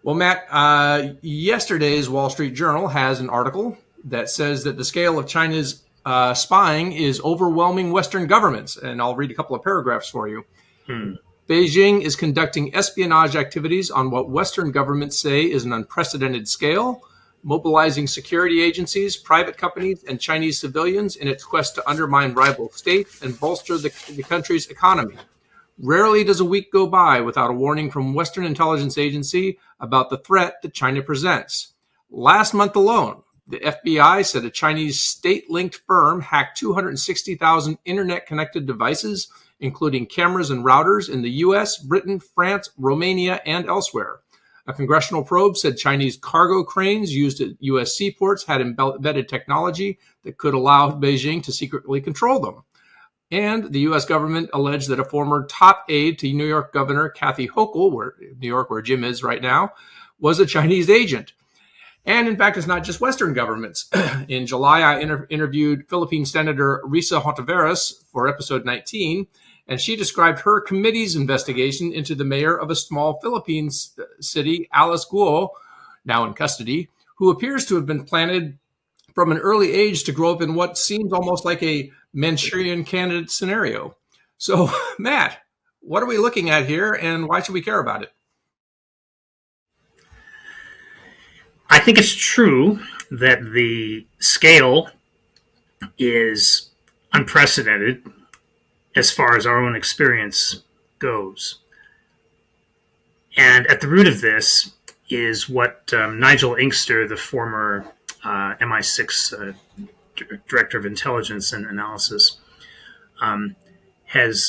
Well, Matt, yesterday's Wall Street Journal has an article that says that the scale of China's spying is overwhelming Western governments. And I'll read a couple of paragraphs for you. Beijing is conducting espionage activities on what Western governments say is an unprecedented scale, mobilizing security agencies, private companies, and Chinese civilians in its quest to undermine rival states and bolster the country's economy. Rarely does a week go by without a warning from Western intelligence agency about the threat that China presents. Last month alone, the FBI said a Chinese state-linked firm hacked 260,000 internet-connected devices, including cameras and routers in the U.S., Britain, France, Romania, and elsewhere. A congressional probe said Chinese cargo cranes used at U.S. seaports had embedded technology that could allow Beijing to secretly control them. And the U.S. government alleged that a former top aide to New York Governor Kathy Hochul, New York, where Jim is right now, was a Chinese agent. And in fact, it's not just Western governments. In July, I interviewed Philippine Senator Risa Hontiveros for episode 19, and she described her committee's investigation into the mayor of a small Philippine city, Alice Guo, now in custody, who appears to have been planted from an early age to grow up in what seems almost like a Manchurian candidate scenario. So, Matt, what are we looking at here, and why should we care about it? I think it's true that the scale is unprecedented as far as our own experience goes. And at the root of this is what Nigel Inkster, the former MI6 Director of Intelligence and Analysis, has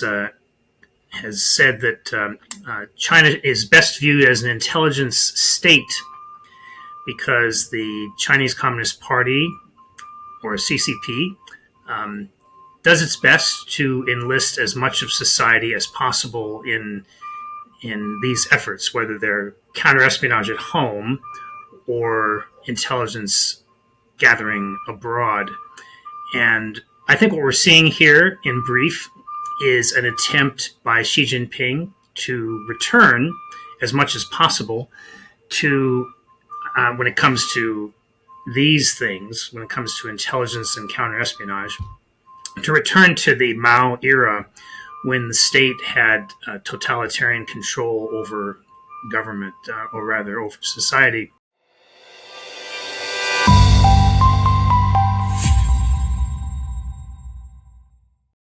said that China is best viewed as an intelligence state because the Chinese Communist Party, or CCP, does its best to enlist as much of society as possible in these efforts, whether they're counterespionage at home or intelligence gathering abroad. And I think what we're seeing here, in brief, is an attempt by Xi Jinping to return as much as possible to, when it comes to these things, when it comes to intelligence and counterespionage, to return to the Mao era when the state had totalitarian control over government, or rather over society.